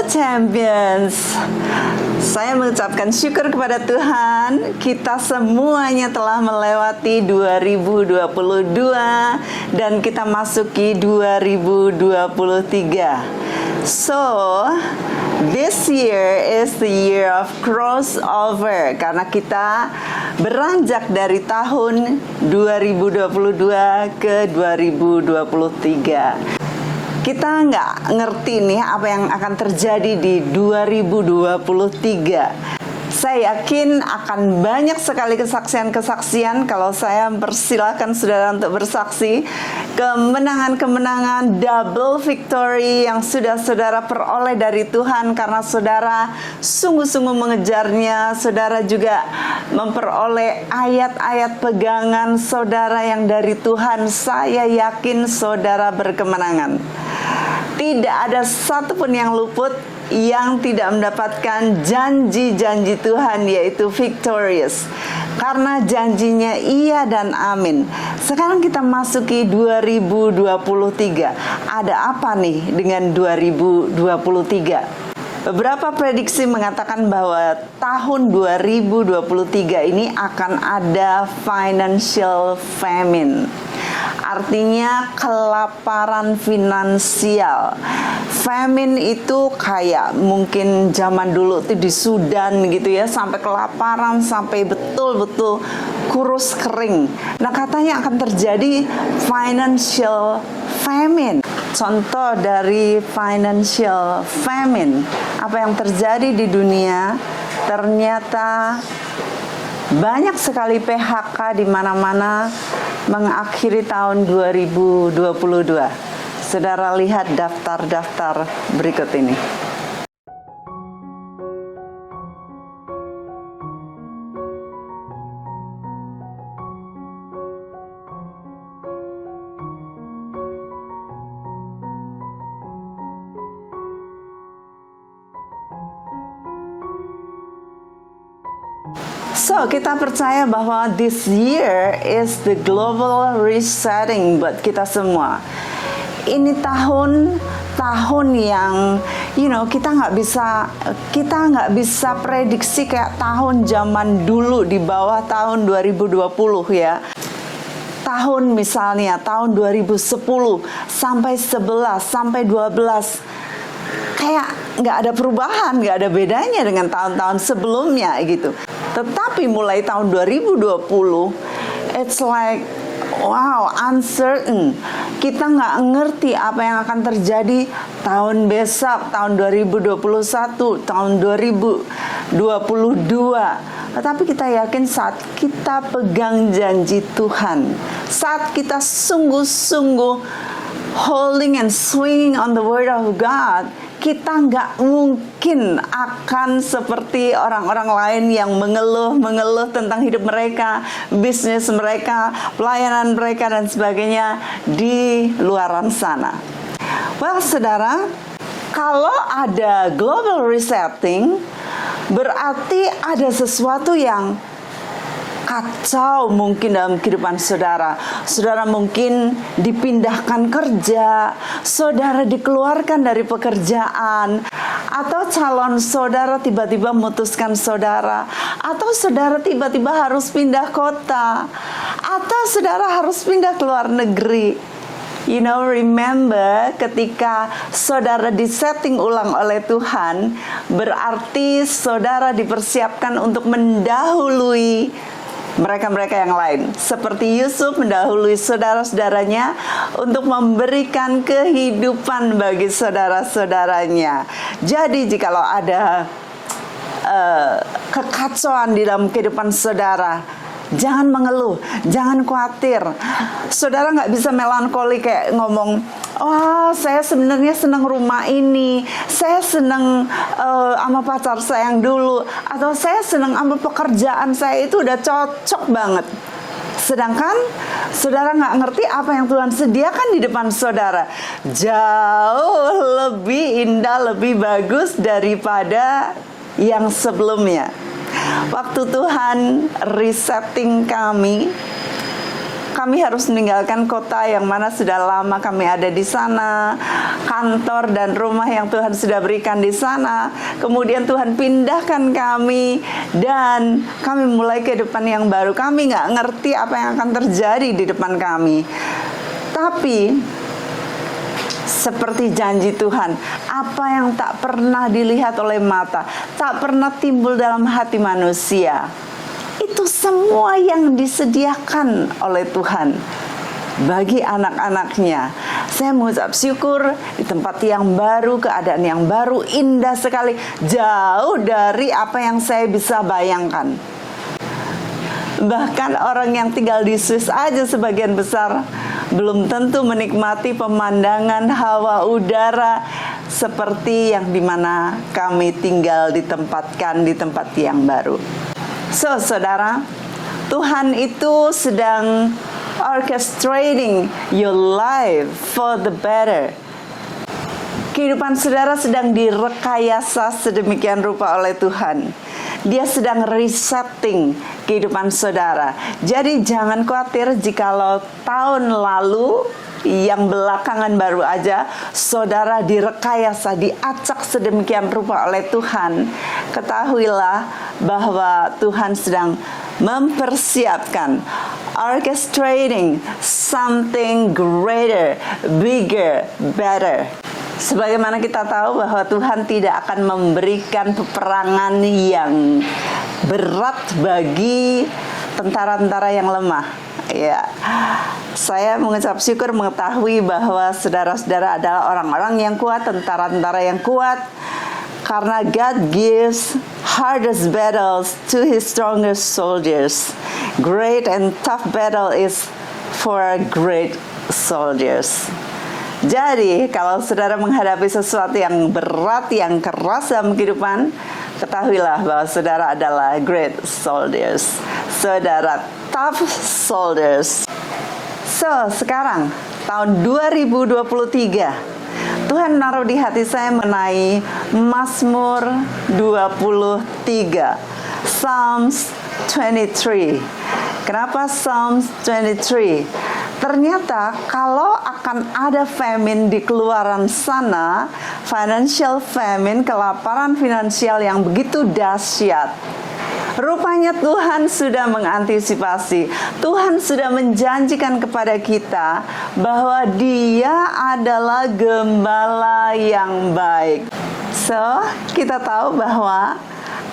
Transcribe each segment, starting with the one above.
Champions, saya mengucapkan syukur kepada Tuhan. Kita semuanya telah melewati 2022 dan kita masuki 2023. So, this year is the year of crossover karena kita beranjak dari tahun 2022 ke 2023. Kita nggak ngerti nih apa yang akan terjadi di 2023. Saya yakin akan banyak sekali kesaksian-kesaksian. Kalau saya persilakan saudara untuk bersaksi kemenangan-kemenangan double victory yang sudah saudara peroleh dari Tuhan karena saudara sungguh-sungguh mengejarnya. Saudara juga memperoleh ayat-ayat pegangan saudara yang dari Tuhan. Saya yakin saudara berkemenangan. Tidak ada satupun yang luput yang tidak mendapatkan janji-janji Tuhan, yaitu victorious. Karena janjinya iya dan amin. Sekarang kita masuki 2023. Ada apa nih dengan 2023? Beberapa prediksi mengatakan bahwa tahun 2023 ini akan ada financial famine. Artinya kelaparan finansial. Famine itu kayak mungkin zaman dulu itu di Sudan gitu ya, sampai kelaparan, sampai betul-betul kurus kering. Nah, katanya akan terjadi financial famine. Contoh dari financial famine, apa yang terjadi di dunia, ternyata banyak sekali PHK di mana-mana mengakhiri tahun 2022. Saudara lihat daftar-daftar berikut ini. So, kita percaya bahwa this year is the global resetting buat kita semua. Ini tahun yang kita nggak bisa prediksi kayak tahun zaman dulu di bawah tahun 2020 ya. Tahun misalnya tahun 2010 sampai 11 sampai 12 kayak nggak ada perubahan, nggak ada bedanya dengan tahun-tahun sebelumnya gitu. Tetapi mulai tahun 2020, it's like, wow, uncertain. Kita nggak ngerti apa yang akan terjadi tahun besok, tahun 2021, tahun 2022. Tetapi kita yakin saat kita pegang janji Tuhan, saat kita sungguh-sungguh holding and swinging on the word of God, kita nggak mungkin akan seperti orang-orang lain yang mengeluh tentang hidup mereka, bisnis mereka, pelayanan mereka, dan sebagainya di luaran sana. Well, saudara, kalau ada global resetting, berarti ada sesuatu yang kacau mungkin dalam kehidupan saudara. Saudara mungkin dipindahkan kerja, saudara dikeluarkan dari pekerjaan, atau calon saudara tiba-tiba memutuskan saudara, atau saudara tiba-tiba harus pindah kota, atau saudara harus pindah ke luar negeri. Remember ketika saudara disetting ulang oleh Tuhan, berarti saudara dipersiapkan untuk mendahului mereka-mereka yang lain. Seperti Yusuf mendahului saudara-saudaranya untuk memberikan kehidupan bagi saudara-saudaranya. Jadi jikalau ada kekacauan di dalam kehidupan saudara, jangan mengeluh, jangan khawatir. Saudara nggak bisa melankoli kayak ngomong, wah, saya sebenarnya senang rumah ini, saya senang sama pacar saya yang dulu, atau saya senang sama pekerjaan saya itu udah cocok banget. Sedangkan saudara nggak ngerti apa yang Tuhan sediakan di depan saudara. Jauh lebih indah, lebih bagus daripada yang sebelumnya. Waktu Tuhan resetting kami, Kami harus meninggalkan kota yang mana sudah lama kami ada di sana, kantor dan rumah yang Tuhan sudah berikan di sana. Kemudian Tuhan pindahkan kami dan kami mulai kehidupan yang baru. Kami nggak ngerti apa yang akan terjadi di depan kami. Tapi seperti janji Tuhan, apa yang tak pernah dilihat oleh mata, tak pernah timbul dalam hati manusia, itu semua yang disediakan oleh Tuhan bagi anak-anaknya. Saya mengucap syukur di tempat yang baru, keadaan yang baru, indah sekali, jauh dari apa yang saya bisa bayangkan. Bahkan orang yang tinggal di Swiss aja sebagian besar belum tentu menikmati pemandangan hawa udara seperti yang dimana kami tinggal ditempatkan di tempat yang baru. So, saudara, Tuhan itu sedang orchestrating your life for the better. Kehidupan saudara sedang direkayasa sedemikian rupa oleh Tuhan. Dia sedang resetting kehidupan saudara. Jadi jangan khawatir jikalau tahun lalu yang belakangan baru aja saudara direkayasa, diacak sedemikian rupa oleh Tuhan. Ketahuilah bahwa Tuhan sedang mempersiapkan, orchestrating something greater, bigger, better. Sebagaimana kita tahu bahwa Tuhan tidak akan memberikan peperangan yang berat bagi tentara-tentara yang lemah. Ya, saya mengucap syukur mengetahui bahwa saudara-saudara adalah orang-orang yang kuat, tentara-tentara yang kuat, karena God gives hardest battles to His strongest soldiers. Great and tough battle is for great soldiers. Jadi, kalau saudara menghadapi sesuatu yang berat, yang keras dalam kehidupan, ketahuilah bahwa saudara adalah great soldiers. Saudara tough soldiers. So, sekarang, tahun 2023, Tuhan menaruh di hati saya mengenai Mazmur 23, Psalms 23. Kenapa Psalms 23? Ternyata kalau akan ada famine di keluaran sana, financial famine, kelaparan finansial yang begitu dahsyat, rupanya Tuhan sudah mengantisipasi. Tuhan sudah menjanjikan kepada kita bahwa Dia adalah gembala yang baik. So, kita tahu bahwa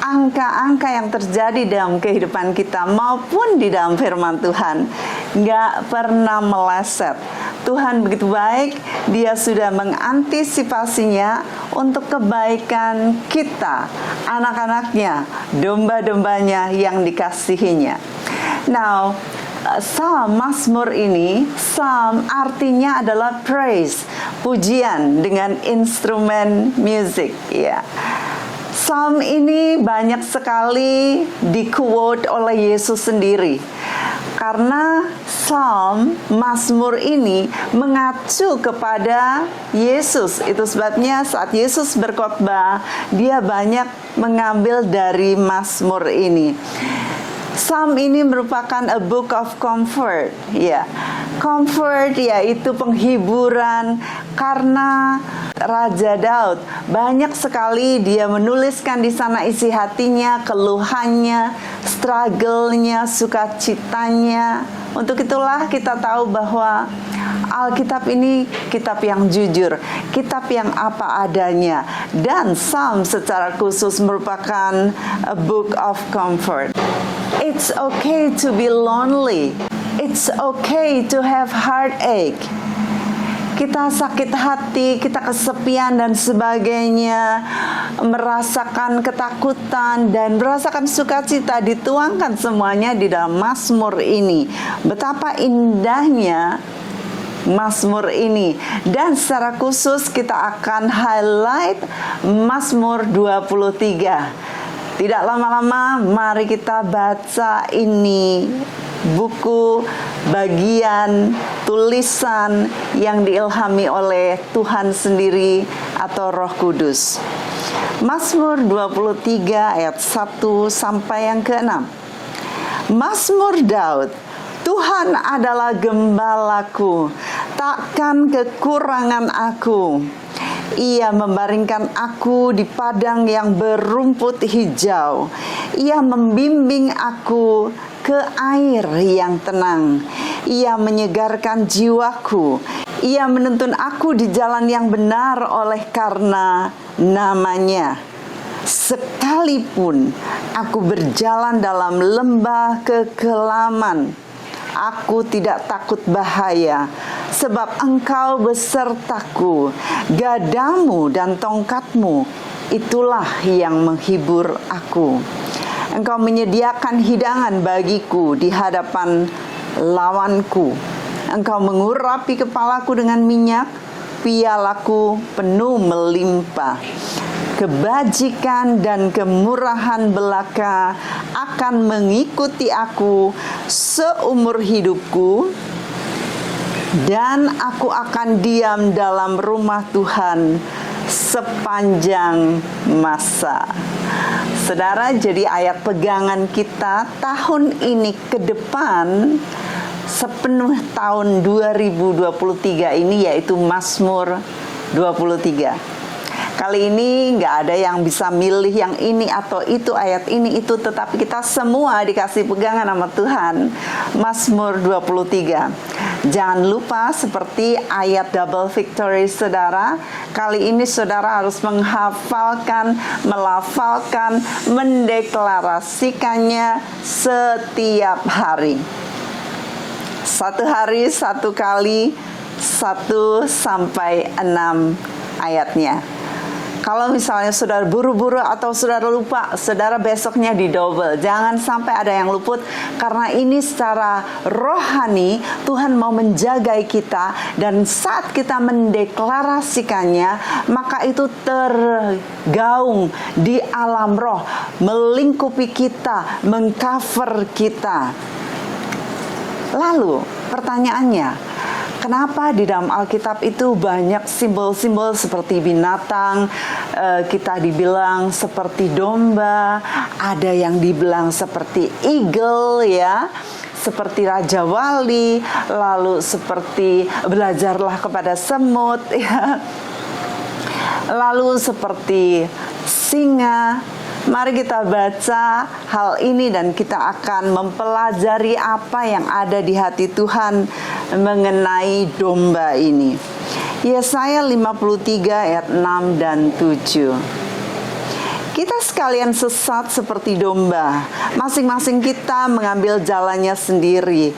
angka-angka yang terjadi dalam kehidupan kita maupun di dalam firman Tuhan nggak pernah meleset. Tuhan begitu baik, Dia sudah mengantisipasinya untuk kebaikan kita, anak-anaknya, domba-dombanya yang dikasihinya. Now, Psalm, Mazmur ini, Psalm artinya adalah praise, pujian dengan instrumen musik, ya. Psalm ini banyak sekali di-quote oleh Yesus sendiri. Karena Psalm, Mazmur ini mengacu kepada Yesus. Itu sebabnya saat Yesus berkhotbah, Dia banyak mengambil dari Mazmur ini. Psalm ini merupakan a book of comfort, ya. Comfort yaitu penghiburan, karena Raja Daud banyak sekali dia menuliskan di sana isi hatinya, keluhannya, struggle-nya, sukacitanya. Untuk itulah kita tahu bahwa Alkitab ini kitab yang jujur, kitab yang apa adanya, dan Psalm secara khusus merupakan a book of comfort. It's okay to be lonely. It's okay to have heartache. Kita sakit hati, kita kesepian dan sebagainya, merasakan ketakutan dan merasakan sukacita, dituangkan semuanya di dalam Mazmur ini. Betapa indahnya Mazmur ini. Dan secara khusus kita akan highlight Mazmur 23. Tidak lama-lama, mari kita baca ini, buku bagian tulisan yang diilhami oleh Tuhan sendiri atau Roh Kudus. Mazmur 23 ayat 1 sampai yang ke-6. Mazmur Daud, Tuhan adalah gembalaku, takkan kekurangan aku. Ia membaringkan aku di padang yang berumput hijau. Ia membimbing aku ke air yang tenang. Ia menyegarkan jiwaku. Ia menuntun aku di jalan yang benar oleh karena namanya. Sekalipun aku berjalan dalam lembah kekelaman, aku tidak takut bahaya, sebab Engkau besertaku. Gadamu dan tongkatmu, itulah yang menghibur aku. Engkau menyediakan hidangan bagiku di hadapan lawanku. Engkau mengurapi kepalaku dengan minyak, pialaku penuh melimpah. Kebajikan dan kemurahan belaka akan mengikuti aku seumur hidupku, dan aku akan diam dalam rumah Tuhan sepanjang masa. Saudara, jadi ayat pegangan kita tahun ini ke depan, sepenuh tahun 2023 ini, yaitu Mazmur 23. Kali ini nggak ada yang bisa milih yang ini atau itu, ayat ini itu, tetapi kita semua dikasih pegangan sama Tuhan. Mazmur 23. Jangan lupa, seperti ayat double victory saudara, kali ini saudara harus menghafalkan, melafalkan, mendeklarasikannya setiap hari. Satu hari, satu kali, 1 sampai 6 ayatnya. Kalau misalnya saudara buru-buru atau saudara lupa, saudara besoknya didouble. Jangan sampai ada yang luput, karena ini secara rohani Tuhan mau menjagai kita, dan saat kita mendeklarasikannya, maka itu tergaung di alam roh, melingkupi kita, mengcover kita. Lalu pertanyaannya, kenapa di dalam Alkitab itu banyak simbol-simbol seperti binatang, kita dibilang seperti domba, ada yang dibilang seperti eagle ya, seperti Raja Wali, lalu seperti belajarlah kepada semut ya, lalu seperti singa. Mari kita baca hal ini dan kita akan mempelajari apa yang ada di hati Tuhan mengenai domba ini. Yesaya 53 ayat 6 dan 7. Kita sekalian sesat seperti domba, masing-masing kita mengambil jalannya sendiri.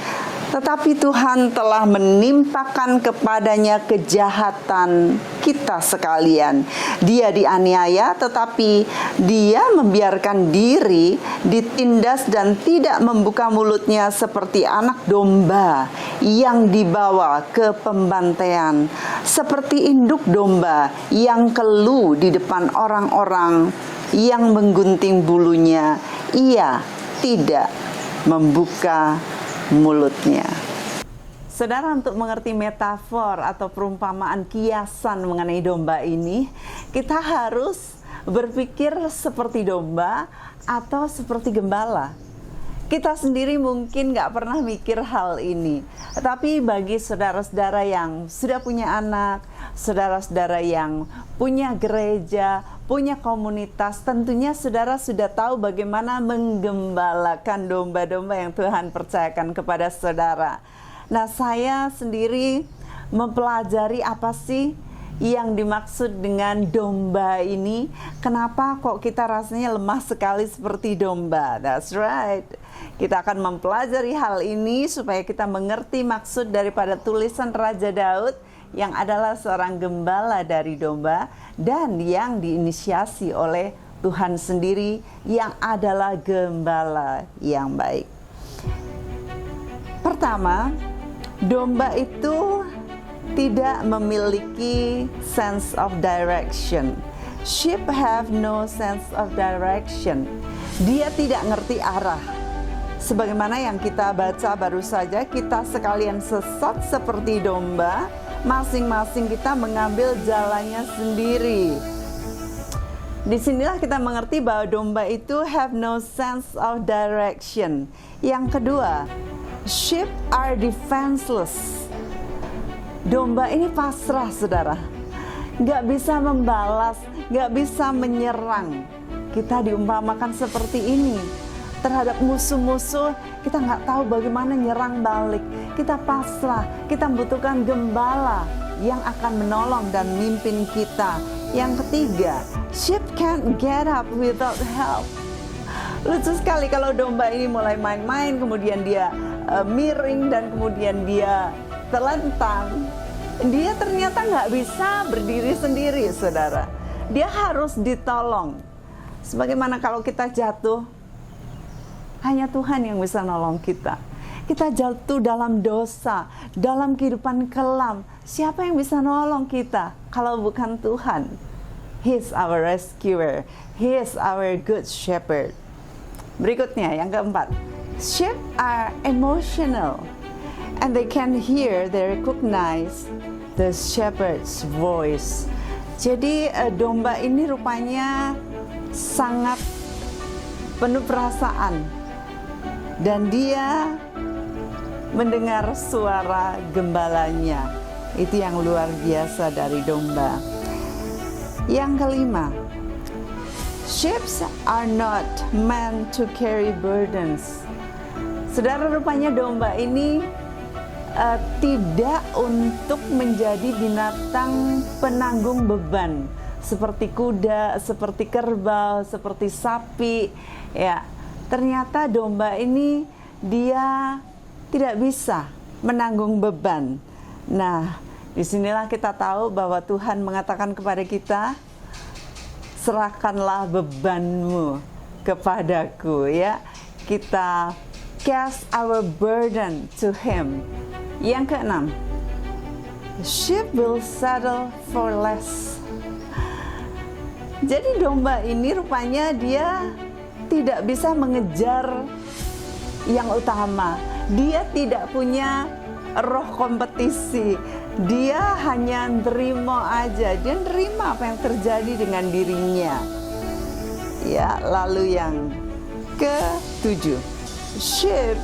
Tetapi Tuhan telah menimpakan kepadanya kejahatan kita sekalian. Dia dianiaya, tetapi dia membiarkan diri ditindas dan tidak membuka mulutnya, seperti anak domba yang dibawa ke pembantaian, seperti induk domba yang keluh di depan orang-orang yang menggunting bulunya. Ia tidak membuka mulutnya. Saudara, untuk mengerti metafor atau perumpamaan kiasan mengenai domba ini, kita harus berpikir seperti domba atau seperti gembala. Kita sendiri mungkin nggak pernah mikir hal ini, tapi bagi saudara-saudara yang sudah punya anak, saudara-saudara yang punya gereja, punya komunitas, tentunya saudara sudah tahu bagaimana menggembalakan domba-domba yang Tuhan percayakan kepada saudara. Nah, saya sendiri mempelajari apa sih yang dimaksud dengan domba ini. Kenapa kok kita rasanya lemah sekali seperti domba? That's right. Kita akan mempelajari hal ini supaya kita mengerti maksud daripada tulisan Raja Daud yang adalah seorang gembala dari domba dan yang diinisiasi oleh Tuhan sendiri yang adalah gembala yang baik. Pertama, domba itu tidak memiliki sense of direction. Sheep have no sense of direction. Dia tidak ngerti arah. Sebagaimana yang kita baca baru saja, kita sekalian sesat seperti domba, masing-masing kita mengambil jalannya sendiri. Disinilah kita mengerti bahwa domba itu have no sense of direction. Yang kedua, Sheep are defenseless. Domba ini pasrah, saudara. Nggak bisa membalas, nggak bisa menyerang. Kita diumpamakan seperti ini. Terhadap musuh-musuh, kita nggak tahu bagaimana nyerang balik. Kita pasrah, kita membutuhkan gembala yang akan menolong dan mimpin kita. Yang ketiga, sheep can't get up without help. Lucu sekali kalau domba ini mulai main-main, kemudian dia miring dan kemudian dia terlentang. Dia ternyata nggak bisa berdiri sendiri, saudara. Dia harus ditolong. Sebagaimana kalau kita jatuh, hanya Tuhan yang bisa nolong kita. Kita jatuh dalam dosa, dalam kehidupan kelam. Siapa yang bisa nolong kita kalau bukan Tuhan? He's our rescuer. He is our good shepherd. Berikutnya, yang keempat. Sheep are emotional. And they can hear, they recognize the shepherd's voice. Jadi domba ini rupanya sangat penuh perasaan. Dan dia mendengar suara gembalanya. Itu yang luar biasa dari domba. Yang kelima, sheep are not meant to carry burdens. Saudara, rupanya domba ini tidak untuk menjadi binatang penanggung beban seperti kuda, seperti kerbau, seperti sapi. Ya, ternyata domba ini dia tidak bisa menanggung beban. Nah, disinilah kita tahu bahwa Tuhan mengatakan kepada kita, serahkanlah bebanmu kepadaku, ya. Kita cast our burden to Him. Yang keenam, sheep will settle for less. Jadi domba ini rupanya dia tidak bisa mengejar yang utama. Dia tidak punya roh kompetisi. Dia hanya nerima aja. Dia nerima apa yang terjadi dengan dirinya. Ya, lalu yang ketujuh, sheep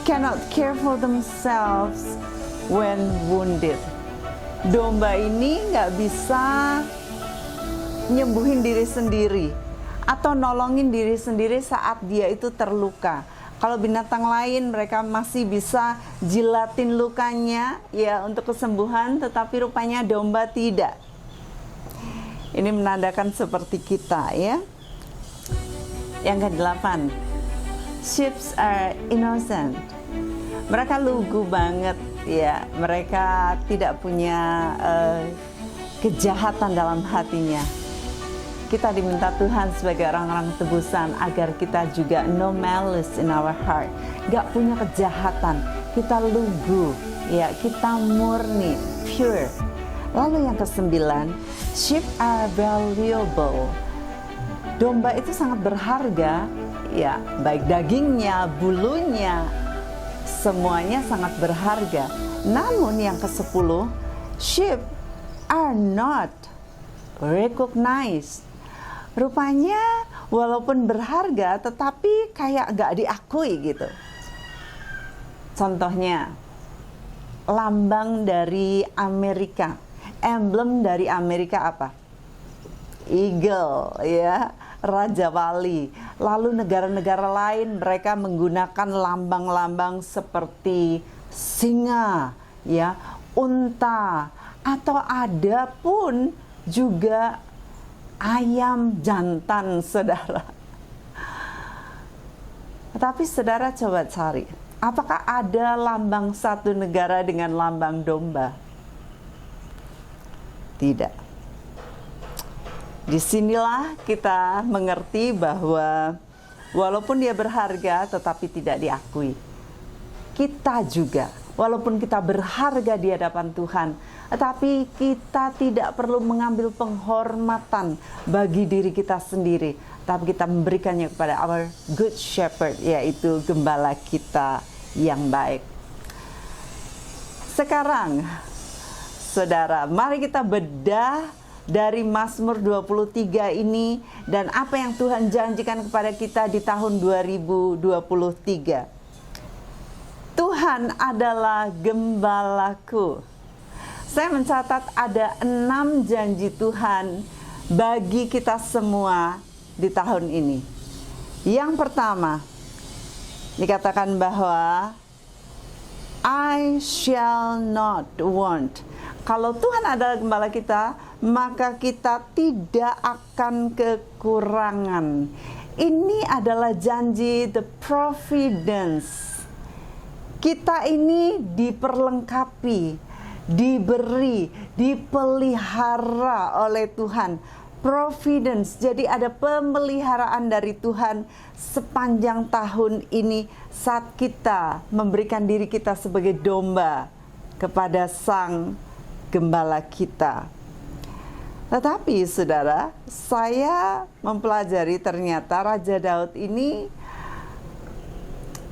cannot care for themselves when wounded. Domba ini nggak bisa nyembuhin diri sendiri atau nolongin diri sendiri saat dia itu terluka. Kalau binatang lain mereka masih bisa jilatin lukanya ya untuk kesembuhan, tetapi rupanya domba tidak. Ini menandakan seperti kita, ya. Yang ke-8, sheep are innocent. Mereka lugu banget, ya. Mereka tidak punya kejahatan dalam hatinya. Kita diminta Tuhan sebagai orang-orang tebusan agar kita juga no malice in our heart, gak punya kejahatan. Kita lugu, ya, kita murni, pure. Lalu yang ke-9, sheep are valuable. Domba itu sangat berharga, ya, baik dagingnya, bulunya, semuanya sangat berharga. Namun yang ke-10, sheep are not recognized. Rupanya walaupun berharga tetapi kayak gak diakui gitu. Contohnya, lambang dari Amerika, emblem dari Amerika apa? Eagle, ya, Raja Wali. Lalu negara-negara lain mereka menggunakan lambang-lambang seperti singa, ya, unta, atau ada pun juga ayam jantan, saudara. Tapi saudara coba cari, apakah ada lambang satu negara dengan lambang domba? Tidak. Disinilah kita mengerti bahwa walaupun dia berharga tetapi tidak diakui. Kita juga, walaupun kita berharga di hadapan Tuhan, tetapi kita tidak perlu mengambil penghormatan bagi diri kita sendiri, tapi kita memberikannya kepada our good shepherd, yaitu gembala kita yang baik. Sekarang, saudara, mari kita bedah dari Mazmur 23 ini dan apa yang Tuhan janjikan kepada kita di tahun 2023. Tuhan adalah gembalaku. Saya mencatat ada 6 janji Tuhan bagi kita semua di tahun ini. Yang pertama, dikatakan bahwa I shall not want. Kalau Tuhan adalah gembala kita, maka kita tidak akan kekurangan. Ini adalah janji the providence. Kita ini diperlengkapi, diberi, dipelihara oleh Tuhan. Providence, jadi ada pemeliharaan dari Tuhan sepanjang tahun ini saat kita memberikan diri kita sebagai domba kepada Sang Gembala kita. Tetapi saudara, saya mempelajari ternyata Raja Daud ini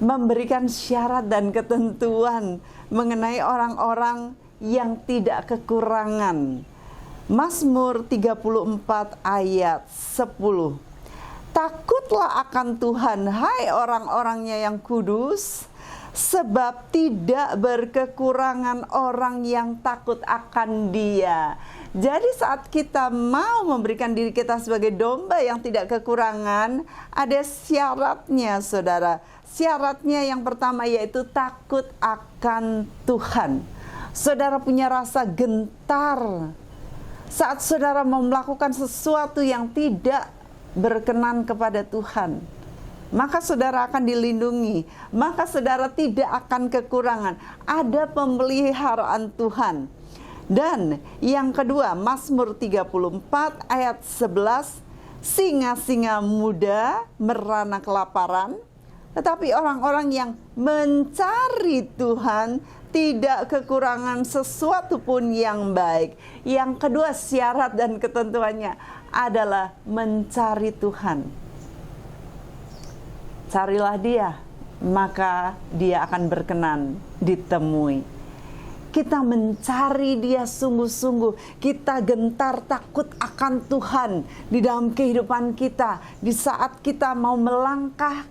memberikan syarat dan ketentuan mengenai orang-orang yang tidak kekurangan. Mazmur 34 ayat 10. Takutlah akan Tuhan, hai orang-orangnya yang kudus, sebab tidak berkekurangan orang yang takut akan Dia. Jadi saat kita mau memberikan diri kita sebagai domba yang tidak kekurangan, ada syaratnya saudara. Syaratnya yang pertama yaitu takut akan Tuhan. Saudara punya rasa gentar saat saudara mau melakukan sesuatu yang tidak berkenan kepada Tuhan, maka saudara akan dilindungi, maka saudara tidak akan kekurangan. Ada pemeliharaan Tuhan. Dan yang kedua, Mazmur 34 ayat 11, singa-singa muda merana kelaparan, tetapi orang-orang yang mencari Tuhan tidak kekurangan sesuatu pun yang baik. Yang kedua, syarat dan ketentuannya adalah mencari Tuhan. Carilah Dia, maka Dia akan berkenan ditemui. Kita mencari Dia sungguh-sungguh. Kita gentar takut akan Tuhan di dalam kehidupan kita. Di saat kita mau melangkah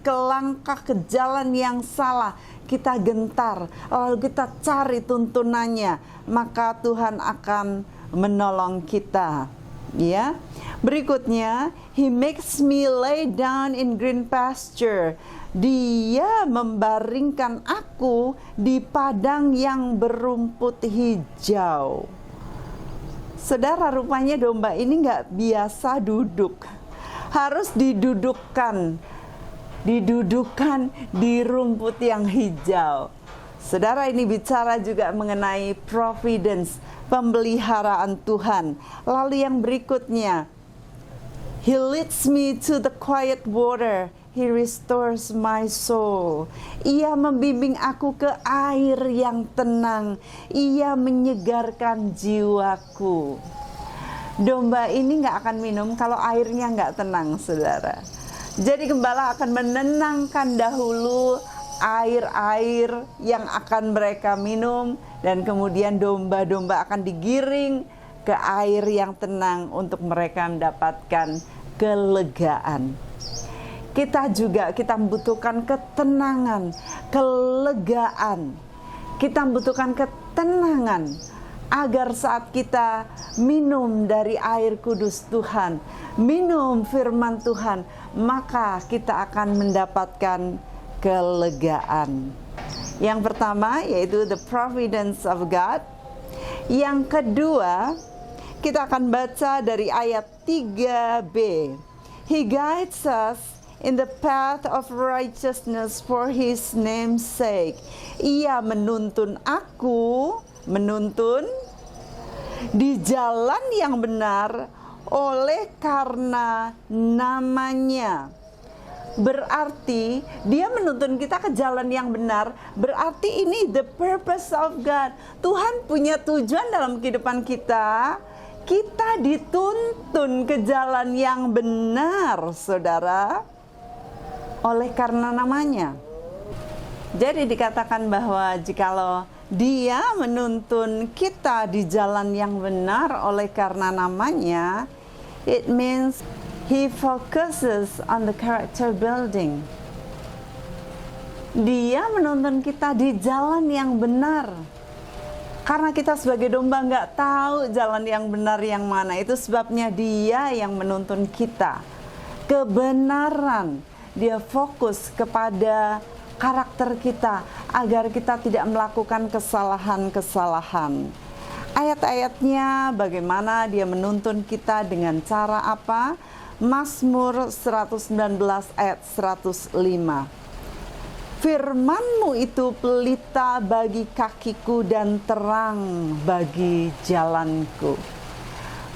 ke jalan yang salah, kita gentar, lalu kita cari tuntunannya, maka Tuhan akan menolong kita. Ya. Berikutnya, He makes me lay down in green pasture. Dia membaringkan aku di padang yang berumput hijau. Saudara, rupanya domba ini nggak biasa duduk. Harus didudukan di rumput yang hijau. Saudara, ini bicara juga mengenai providence, pemeliharaan Tuhan. Lalu yang berikutnya, He leads me to the quiet water. He restores my soul. Ia membimbing aku ke air yang tenang. Ia menyegarkan jiwaku. Domba ini nggak akan minum kalau airnya nggak tenang, saudara. Jadi gembala akan menenangkan dahulu air-air yang akan mereka minum, dan kemudian domba-domba akan digiring ke air yang tenang untuk mereka mendapatkan kelegaan. Kita membutuhkan ketenangan, kelegaan. Kita membutuhkan ketenangan agar saat kita minum dari air kudus Tuhan, minum firman Tuhan, maka kita akan mendapatkan kelegaan. Yang pertama yaitu the providence of God. Yang kedua, kita akan baca dari ayat 3b. He guides us in the path of righteousness for His name's sake. Ia menuntun aku, di jalan yang benar oleh karena namanya. Berarti Dia menuntun kita ke jalan yang benar. Berarti ini the purpose of God. Tuhan punya tujuan dalam kehidupan kita. Kita dituntun ke jalan yang benar, saudara, oleh karena namanya. Jadi dikatakan bahwa jikalau Dia menuntun kita di jalan yang benar oleh karena namanya, it means He focuses on the character building. Dia menuntun kita di jalan yang benar. Karena kita sebagai domba nggak tahu jalan yang benar yang mana. Itu sebabnya Dia yang menuntun kita. Kebenaran. Dia fokus kepada karakter kita agar kita tidak melakukan kesalahan-kesalahan. Ayat-ayatnya bagaimana Dia menuntun kita dengan cara apa? Mazmur 119 ayat 105. Firman-Mu itu pelita bagi kakiku dan terang bagi jalanku.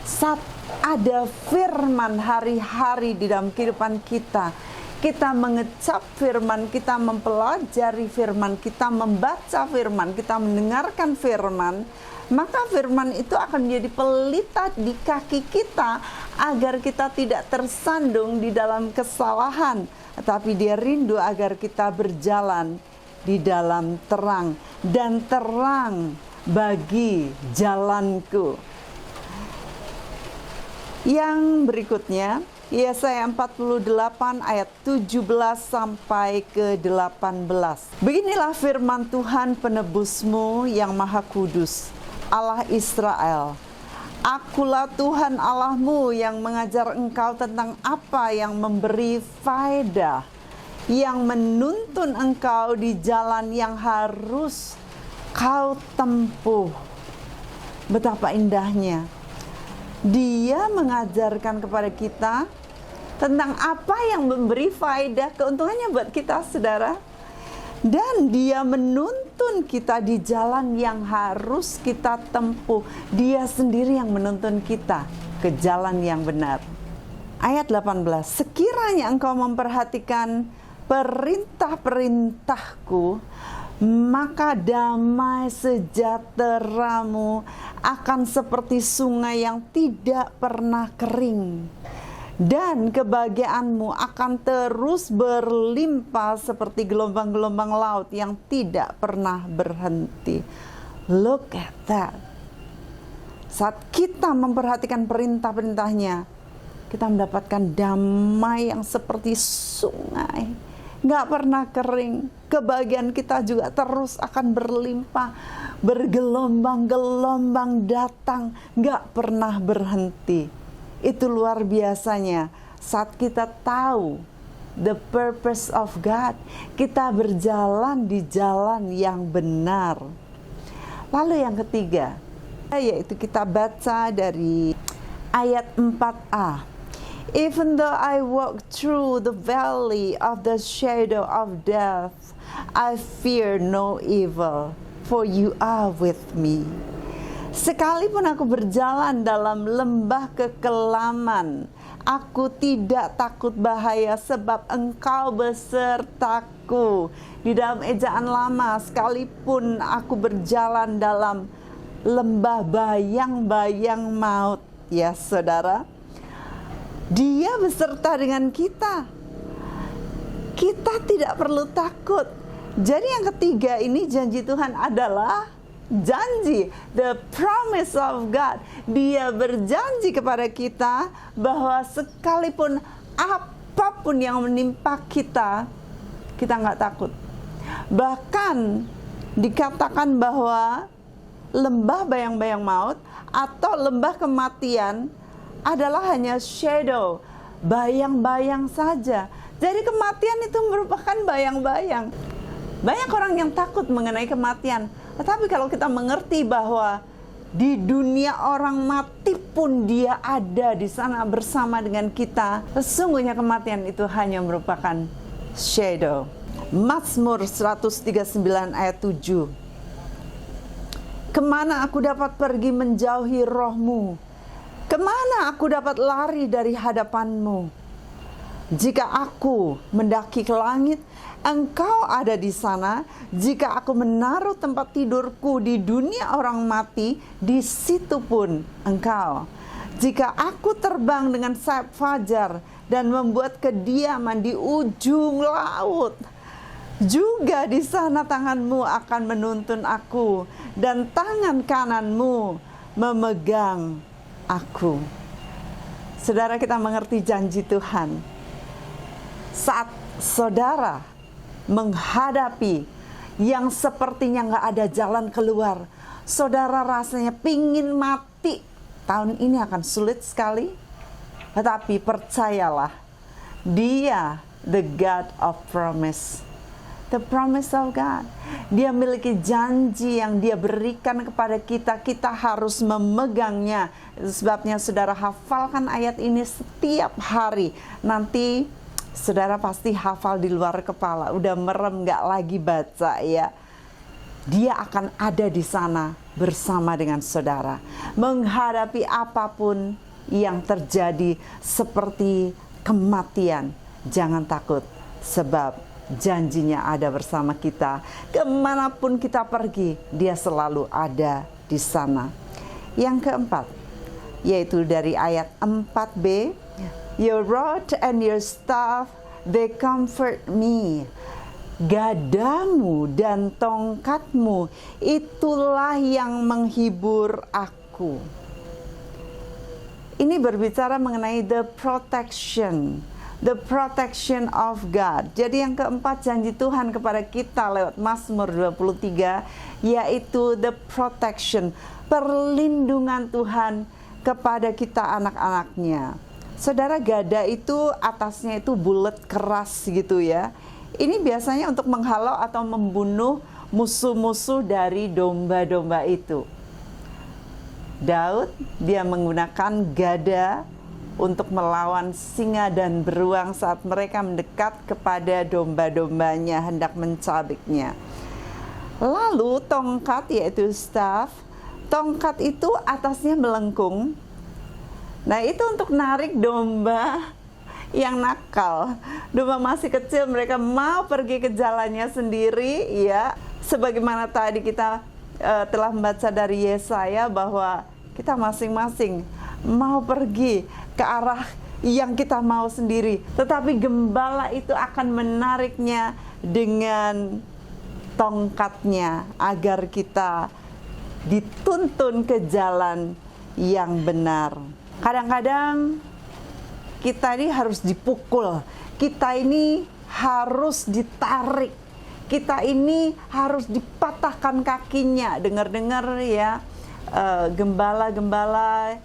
Saat ada firman hari-hari di dalam kehidupan kita, kita mengecap firman, kita mempelajari firman, kita membaca firman, kita mendengarkan firman, maka firman itu akan menjadi pelita di kaki kita agar kita tidak tersandung di dalam kesalahan. Tetapi Dia rindu agar kita berjalan di dalam terang, dan terang bagi jalanku. Yang berikutnya, Yesaya 48 ayat 17 sampai ke 18. Beginilah firman Tuhan penebusmu yang maha kudus, Allah Israel. Akulah Tuhan Allahmu yang mengajar engkau tentang apa yang memberi faedah, yang menuntun engkau di jalan yang harus kau tempuh. Betapa indahnya. Dia mengajarkan kepada kita tentang apa yang memberi faedah, keuntungannya buat kita, saudara. Dan Dia menuntun kita di jalan yang harus kita tempuh. Dia sendiri yang menuntun kita ke jalan yang benar. Ayat 18. Sekiranya engkau memperhatikan perintah-perintahku, maka damai sejahteramu akan seperti sungai yang tidak pernah kering. Dan kebahagiaanmu akan terus berlimpah seperti gelombang-gelombang laut yang tidak pernah berhenti. Look at that. Saat kita memperhatikan perintah-perintahnya, kita mendapatkan damai yang seperti sungai, nggak pernah kering. Kebahagiaan kita juga terus akan berlimpah, bergelombang-gelombang datang, nggak pernah berhenti. Itu luar biasanya saat kita tahu the purpose of God. Kita berjalan di jalan yang benar. Lalu yang ketiga, yaitu kita baca dari ayat 4a. Even though I walk through the valley of the shadow of death, I fear no evil, for you are with me. Sekalipun aku berjalan dalam lembah kekelaman, aku tidak takut bahaya sebab Engkau besertaku. Di dalam ejaan lama, sekalipun aku berjalan dalam lembah bayang-bayang maut, ya saudara, Dia beserta dengan kita. Kita tidak perlu takut. Jadi yang ketiga ini janji Tuhan adalah janji, the promise of God. Dia berjanji kepada kita bahwa sekalipun apapun yang menimpa kita, kita nggak takut. Bahkan dikatakan bahwa lembah bayang-bayang maut atau lembah kematian adalah hanya shadow, bayang-bayang saja. Jadi kematian itu merupakan bayang-bayang. Banyak orang yang takut mengenai kematian. Tetapi kalau kita mengerti bahwa di dunia orang mati pun Dia ada di sana bersama dengan kita, sesungguhnya kematian itu hanya merupakan shadow. Mazmur 139 ayat 7. Kemana aku dapat pergi menjauhi roh-Mu? Kemana aku dapat lari dari hadapan-Mu? Jika aku mendaki ke langit, Engkau ada di sana. Jika aku menaruh tempat tidurku di dunia orang mati, di situ pun Engkau. Jika aku terbang dengan sayap fajar dan membuat kediaman di ujung laut, juga di sana tangan-Mu akan menuntun aku dan tangan kanan-Mu memegang aku. Saudara, kita mengerti janji Tuhan. Saat saudara menghadapi yang sepertinya nggak ada jalan keluar, saudara rasanya pingin mati, tahun ini akan sulit sekali. Tetapi percayalah, Dia the God of promise. The promise of God. Dia memiliki janji yang Dia berikan kepada kita. Kita harus memegangnya. Itu sebabnya saudara hafalkan ayat ini setiap hari. Nanti saudara pasti hafal di luar kepala. Udah merem gak lagi baca ya. Dia akan ada di sana bersama dengan saudara. Menghadapi apapun yang terjadi seperti kematian. Jangan takut, sebab janjinya ada bersama kita. Kemanapun kita pergi, Dia selalu ada di sana. Yang keempat, yaitu dari ayat 4b, Your rod and your staff, they comfort me. Gadamu dan tongkatmu, itulah yang menghibur aku. Ini berbicara mengenai the protection of God. Jadi yang keempat, janji Tuhan kepada kita lewat Mazmur 23, yaitu the protection, perlindungan Tuhan kepada kita anak-anaknya. Saudara, gada itu atasnya itu bulat keras gitu ya. Ini biasanya untuk menghalau atau membunuh musuh-musuh dari domba-domba itu. Daud, dia menggunakan gada untuk melawan singa dan beruang saat mereka mendekat kepada domba-dombanya hendak mencabiknya. Lalu tongkat, yaitu staff, tongkat itu atasnya melengkung. Nah, itu untuk narik domba yang nakal. Domba masih kecil, mereka mau pergi ke jalannya sendiri ya. Sebagaimana tadi kita telah membaca dari Yesaya bahwa kita masing-masing mau pergi ke arah yang kita mau sendiri, tetapi gembala itu akan menariknya dengan tongkatnya agar kita dituntun ke jalan yang benar. Kadang-kadang kita ini harus dipukul, kita ini harus ditarik, kita ini harus dipatahkan kakinya. Dengar-dengar ya, gembala-gembala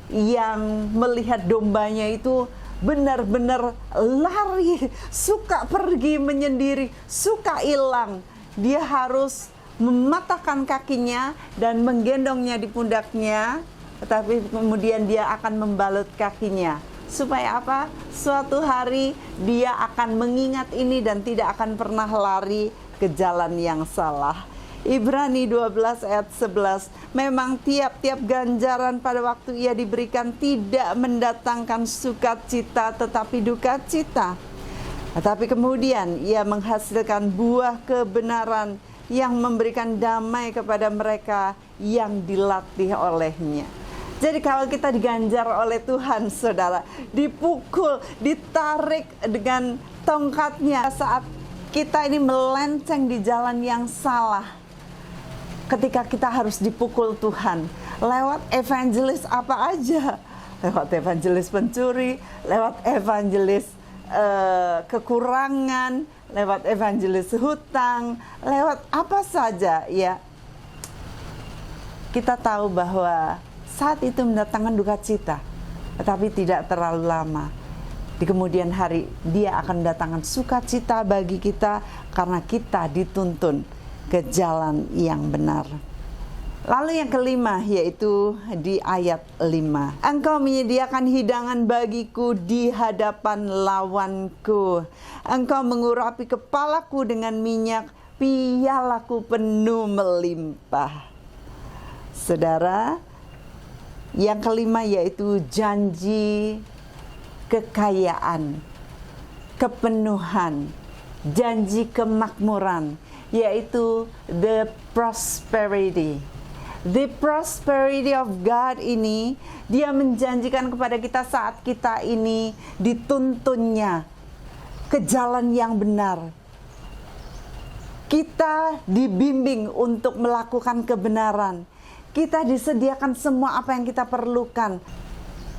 yang melihat dombanya itu benar-benar lari, suka pergi menyendiri, suka hilang. Dia harus mematahkan kakinya dan menggendongnya di pundaknya, tetapi kemudian dia akan membalut kakinya. Supaya apa? Suatu hari dia akan mengingat ini dan tidak akan pernah lari ke jalan yang salah. Ibrani 12 ayat 11, memang tiap-tiap ganjaran pada waktu ia diberikan tidak mendatangkan sukacita tetapi duka cita. Tetapi kemudian ia menghasilkan buah kebenaran yang memberikan damai kepada mereka yang dilatih olehnya. Jadi kalau kita diganjar oleh Tuhan, saudara, dipukul, ditarik dengan tongkatnya saat kita ini melenceng di jalan yang salah. Ketika kita harus dipukul Tuhan lewat evangelis apa aja, lewat evangelis pencuri, lewat evangelis kekurangan, lewat evangelis hutang, lewat apa saja ya, kita tahu bahwa saat itu mendatangkan duka cita, tetapi tidak terlalu lama. Di kemudian hari dia akan mendatangkan sukacita bagi kita karena kita dituntun ke jalan yang benar. Lalu yang kelima, yaitu di ayat 5. Engkau menyediakan hidangan bagiku di hadapan lawanku. Engkau mengurapi kepalaku dengan minyak, pialaku penuh melimpah. Saudara, yang kelima yaitu janji kekayaan, kepenuhan, janji kemakmuran, yaitu the prosperity. The prosperity of God ini, dia menjanjikan kepada kita saat kita ini dituntunnya ke jalan yang benar. Kita dibimbing untuk melakukan kebenaran. Kita disediakan semua apa yang kita perlukan.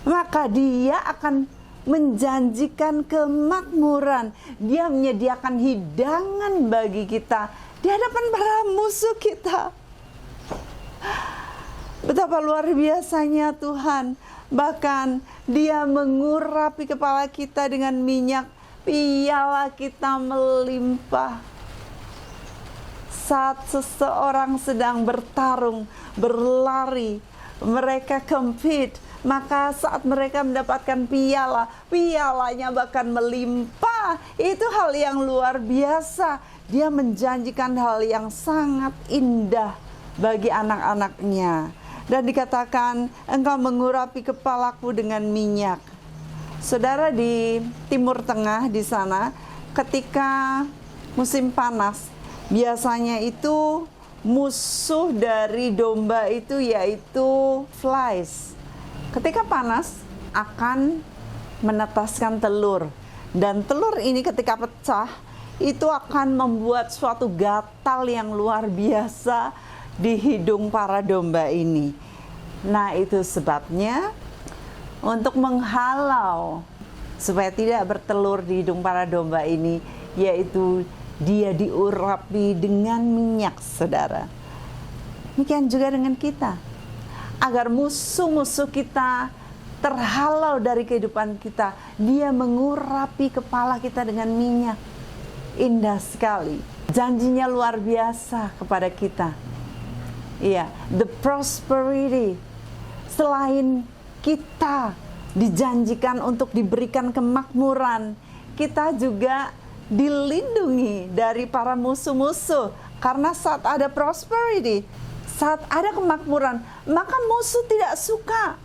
Maka dia akan menjanjikan kemakmuran. Dia menyediakan hidangan bagi kita di hadapan para musuh kita. Betapa luar biasanya Tuhan. Bahkan Dia mengurapi kepala kita dengan minyak, piala kita melimpah. Saat seseorang sedang bertarung, berlari, mereka compete, maka saat mereka mendapatkan piala, pialanya bahkan melimpah. Itu hal yang luar biasa. Dia menjanjikan hal yang sangat indah bagi anak-anaknya. Dan dikatakan, engkau mengurapi kepalaku dengan minyak. Saudara, di Timur Tengah di sana, ketika musim panas, biasanya itu musuh dari domba itu yaitu flies. Ketika panas akan menetaskan telur. Dan telur ini ketika pecah, itu akan membuat suatu gatal yang luar biasa di hidung para domba ini. Nah, itu sebabnya untuk menghalau supaya tidak bertelur di hidung para domba ini, yaitu dia diurapi dengan minyak, saudara. Demikian juga dengan kita. Agar musuh-musuh kita terhalau dari kehidupan kita, Dia mengurapi kepala kita dengan minyak. Indah sekali. Janjinya luar biasa kepada kita. Iya, the prosperity. Selain kita dijanjikan untuk diberikan kemakmuran, kita juga dilindungi dari para musuh-musuh. Karena saat ada prosperity, saat ada kemakmuran, maka musuh tidak suka.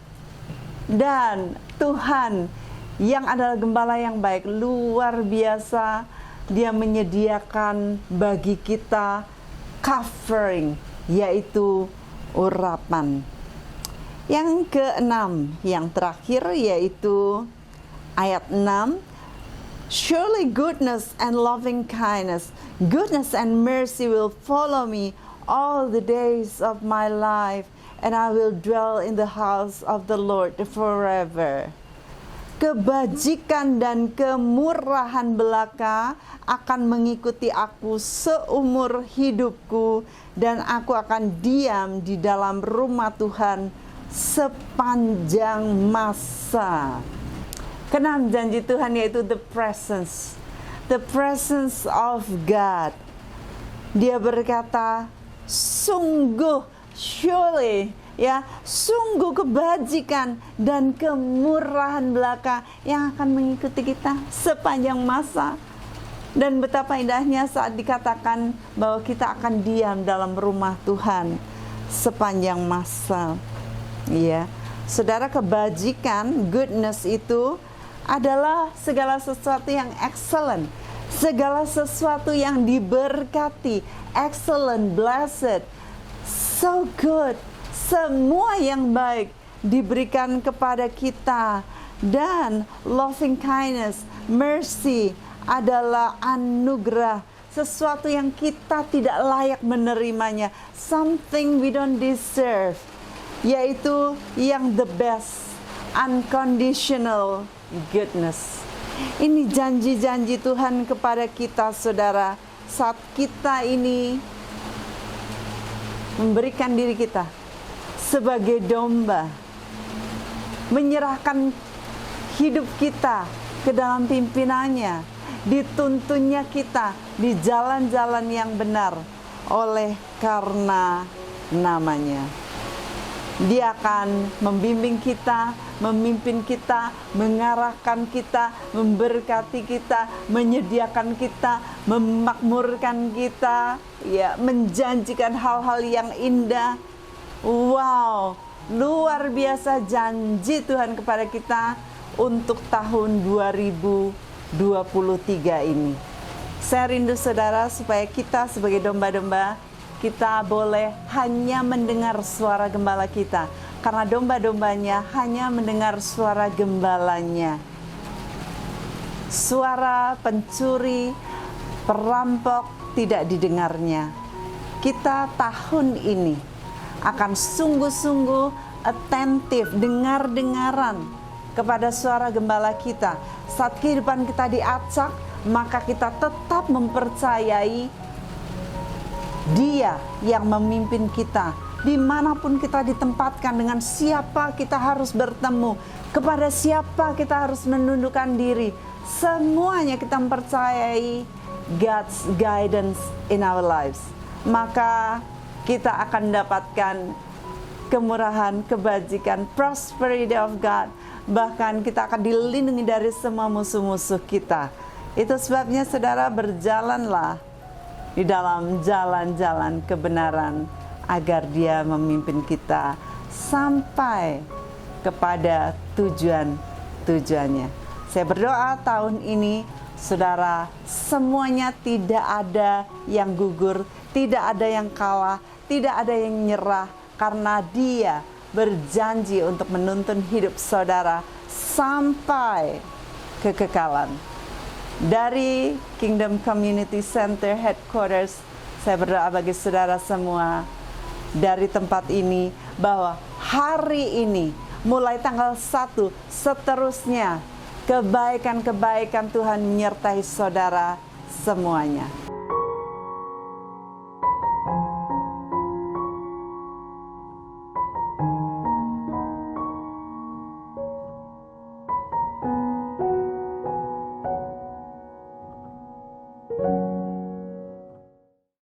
Dan Tuhan yang adalah gembala yang baik, luar biasa, Dia menyediakan bagi kita covering, yaitu urapan. Yang keenam, yang terakhir, yaitu ayat 6. Surely goodness and loving kindness, goodness and mercy will follow me all the days of my life, and I will dwell in the house of the Lord forever. Kebajikan dan kemurahan belaka akan mengikuti aku seumur hidupku, dan aku akan diam di dalam rumah Tuhan sepanjang masa. Keenam janji Tuhan yaitu the presence of God. Dia berkata, sungguh, surely, ya, sungguh kebajikan dan kemurahan belaka yang akan mengikuti kita sepanjang masa. Dan betapa indahnya saat dikatakan bahwa kita akan diam dalam rumah Tuhan sepanjang masa. Ya, saudara, kebajikan, goodness itu adalah segala sesuatu yang excellent, segala sesuatu yang diberkati, excellent, blessed, so good. Semua yang baik diberikan kepada kita. Dan loving kindness, mercy adalah anugerah, sesuatu yang kita tidak layak menerimanya, something we don't deserve, yaitu yang the best, unconditional goodness. Ini janji-janji Tuhan kepada kita, saudara, saat kita ini memberikan diri kita sebagai domba, menyerahkan hidup kita ke dalam pimpinannya, dituntunnya kita di jalan-jalan yang benar oleh karena namanya. Dia akan membimbing kita, memimpin kita, mengarahkan kita, memberkati kita, menyediakan kita, memakmurkan kita, ya, menjanjikan hal-hal yang indah. Wow, luar biasa janji Tuhan kepada kita untuk tahun 2023 ini. Saya rindu, saudara, supaya kita sebagai domba-domba, kita boleh hanya mendengar suara gembala kita, karena domba-dombanya hanya mendengar suara gembalanya. Suara pencuri, perampok tidak didengarnya. Kita tahun ini akan sungguh-sungguh attentif, dengar-dengaran kepada suara gembala kita. Saat kehidupan kita diacak, maka kita tetap mempercayai Dia yang memimpin kita. Dimanapun kita ditempatkan, dengan siapa kita harus bertemu, kepada siapa kita harus menundukkan diri, semuanya kita mempercayai God's guidance in our lives. Maka kita akan dapatkan kemurahan, kebajikan, prosperity of God. Bahkan kita akan dilindungi dari semua musuh-musuh kita. Itu sebabnya saudara, berjalanlah di dalam jalan-jalan kebenaran, agar Dia memimpin kita sampai kepada tujuan-tujuannya. Saya berdoa tahun ini, saudara, semuanya tidak ada yang gugur, tidak ada yang kalah, tidak ada yang nyerah, karena Dia berjanji untuk menuntun hidup saudara sampai kekekalan. Dari Kingdom Community Center Headquarters, saya berdoa bagi saudara semua dari tempat ini, bahwa hari ini, mulai tanggal 1, seterusnya, kebaikan-kebaikan Tuhan menyertai saudara semuanya.